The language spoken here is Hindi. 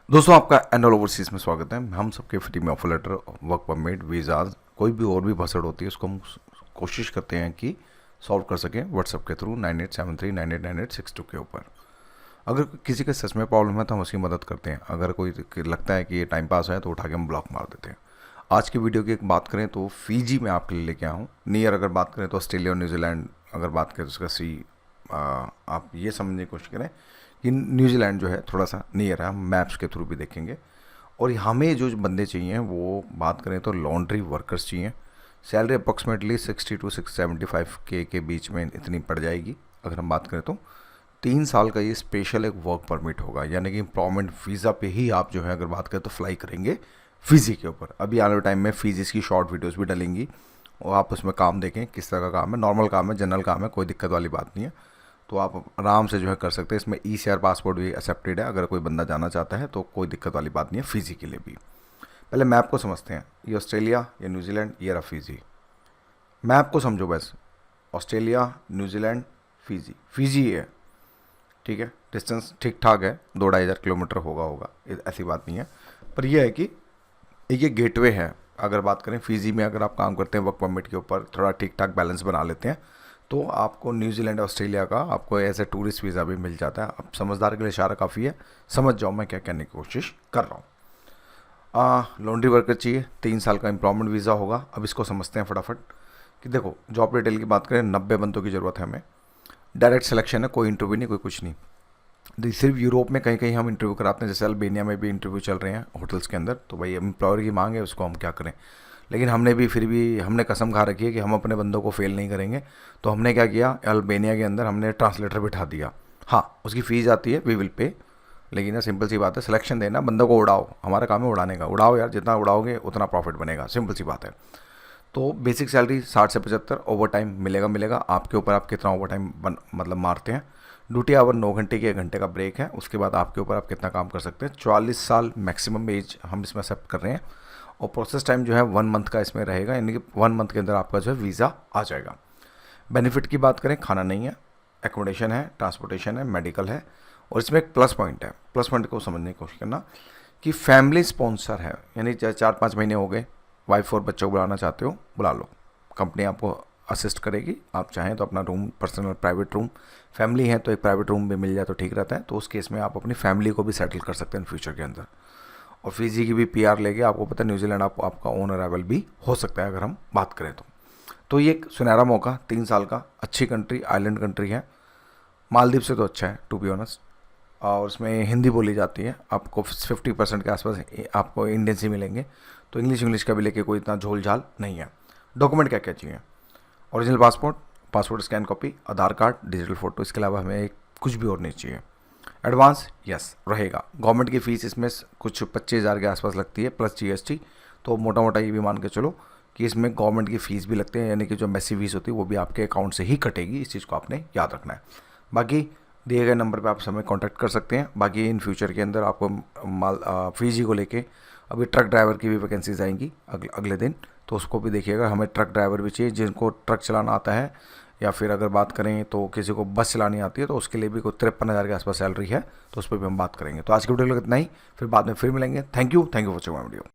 दोस्तों आपका एनुअल ओवरसीज़ में स्वागत है। हम सबके फ्री में offer letter, work permit, visas, कोई भी और भी भसड़ होती है उसको हम कोशिश करते हैं कि सॉल्व कर सकें व्हाट्सएप के थ्रू 9873989862 के ऊपर। अगर किसी के सच में प्रॉब्लम है तो हम उसकी मदद करते हैं। अगर कोई लगता है कि ये टाइम पास है तो उठा के हम ब्लॉक मार देते हैं। आज की वीडियो की एक बात करें तो फ़िजी में आपके लिए लेके आया हूँ। नियर अगर बात करें तो ऑस्ट्रेलिया और न्यूजीलैंड अगर बात करें तो उसका आप ये समझने की कोशिश करें कि न्यूजीलैंड जो है थोड़ा सा नियर है। हम मैप्स के थ्रू भी देखेंगे। और हमें जो बंदे चाहिए वो बात करें तो लॉन्ड्री वर्कर्स चाहिए। सैलरी अप्रॉक्सीमेटली 60 to 675 के बीच में इतनी पड़ जाएगी। अगर हम बात करें तो 3 साल का ये स्पेशल एक वर्क परमिट होगा, यानी कि एम्प्लॉयमेंट वीज़ा पे ही आप जो है अगर बात करें तो फ्लाई करेंगे फ़िजी के ऊपर। अभी आने वाले टाइम में फ़िजी की शॉर्ट वीडियोस भी डलेंगी और आप उसमें काम देखें किस तरह का काम है। नॉर्मल काम है, जनरल काम है, कोई दिक्कत वाली बात नहीं है। तो आप आराम से जो है कर सकते हैं। इसमें ECR पासपोर्ट भी एक्सेप्टेड है। अगर कोई बंदा जाना चाहता है तो कोई दिक्कत वाली बात नहीं है फ़िजी के लिए भी। पहले मैप को समझते हैं। ये ऑस्ट्रेलिया, ये न्यूजीलैंड, ये रहा फ़िजी। मैप को समझो बस। Australia, New Zealand, Fiji. फ़िजी है, ठीक है। डिस्टेंस ठीक ठाक है, 2-2.5 हज़ार किलोमीटर होगा, ऐसी बात नहीं है। पर यह है कि ये गेटवे है। अगर बात करें फ़िजी में, अगर आप काम करते हैं वर्क परमिट के ऊपर, थोड़ा ठीक ठाक बैलेंस बना लेते हैं तो आपको न्यूजीलैंड, ऑस्ट्रेलिया का आपको एज ए टूरिस्ट वीज़ा भी मिल जाता है। अब समझदार के लिए इशारा काफ़ी है, समझ जाओ मैं क्या कहने की कोशिश कर रहा हूँ। लॉन्ड्री वर्कर चाहिए, 3 साल का एम्प्लॉयमेंट वीज़ा होगा। अब इसको समझते हैं फटाफट कि देखो, जॉब डिटेल की बात करें 90 बंदों की ज़रूरत है हमें। डायरेक्ट सिलेक्शन है, कोई इंटरव्यू नहीं, कोई कुछ नहीं। सिर्फ यूरोप में कहीं कहीं हम इंटरव्यू कराते हैं, जैसे अल्बानिया में भी इंटरव्यू चल रहे हैं होटल्स के अंदर। तो भाई एम्प्लॉयर की मांग है, उसको हम क्या करें। लेकिन हमने कसम खा रखी है कि हम अपने बंदों को फेल नहीं करेंगे। तो हमने क्या किया, अल्बानिया के अंदर हमने ट्रांसलेटर बिठा दिया। हाँ, उसकी फ़ीस आती है, वी विल पे। लेकिन ना सिंपल सी बात है, सिलेक्शन देना, बंदों को उड़ाओ। हमारा काम है उड़ाने का। उड़ाओ यार, जितना उड़ाओगे उतना प्रॉफिट बनेगा, सिंपल सी बात है। तो बेसिक सैलरी 60 से 75, ओवर टाइम मिलेगा। आपके ऊपर आप कितना ओवर टाइम मतलब मारते हैं। ड्यूटी आवर 9 घंटे की, 1 घंटे का ब्रेक है। उसके बाद आपके ऊपर आप कितना काम कर सकते हैं। 44 साल मैक्सिमम एज हम इसमें एक्सेप्ट कर रहे हैं। और प्रोसेस टाइम जो है 1 मंथ का इसमें रहेगा, यानी कि 1 मंथ के अंदर आपका जो है वीज़ा आ जाएगा। बेनिफिट की बात करें, खाना नहीं है, एकोमोडेशन है, ट्रांसपोर्टेशन है, मेडिकल है। और इसमें एक प्लस पॉइंट है। प्लस पॉइंट को समझने की कोशिश करना कि फैमिली स्पॉन्सर है, यानी 4-5 महीने हो गए, वाइफ और बच्चों को बुलाना चाहते हो, बुला लो। कंपनी आपको असिस्ट करेगी। आप चाहें तो अपना room, personal private room, family है तो एक प्राइवेट रूम भी मिल जाए तो ठीक रहता है। तो उस केस में आप अपनी फैमिली को भी सेटल कर सकते हैं फ्यूचर के अंदर। और फ़िजी की भी PR लेके, आपको पता है न्यूजीलैंड आपका ओन अराइवल भी हो सकता है अगर हम बात करें तो ये एक सुनहरा मौका, 3 साल का, अच्छी कंट्री, आइलैंड कंट्री है। मालदीव से तो अच्छा है टू बी ऑनेस्ट। और उसमें हिंदी बोली जाती है। आपको 50% के आसपास आपको इंडियंस ही मिलेंगे। तो इंग्लिश का भी लेके कोई इतना झोल झाल नहीं है। डॉक्यूमेंट क्या क्या चाहिए, original passport, passport scan copy, Aadhaar card, digital photo. इसके अलावा हमें कुछ भी और नहीं चाहिए। एडवांस यस रहेगा। गवर्नमेंट की फ़ीस इसमें कुछ 25,000 के आसपास लगती है प्लस GST। तो मोटा मोटा ये भी मान के चलो कि इसमें गवर्नमेंट की फ़ीस भी लगती है, यानी कि जो एम्बेसी फीस होती है वो भी आपके अकाउंट से ही कटेगी। इस चीज़ को आपने याद रखना है। बाकी दिए गए नंबर पे आप समय कांटेक्ट कर सकते हैं। बाकी इन फ्यूचर के अंदर आपको फ़िजी को लेके अभी ट्रक ड्राइवर की भी वैकेंसीज आएंगी अगले दिन। तो उसको भी देखिएगा। हमें ट्रक ड्राइवर भी चाहिए जिनको ट्रक चलाना आता है, या फिर अगर बात करें तो किसी को बस चलानी आती है तो उसके लिए भी कोई 53,000 के आसपास सैलरी है। तो उस पर भी हम बात करेंगे। तो आज की वीडियो इतना ही, फिर बाद में फिर मिलेंगे। Thank you for watching my video.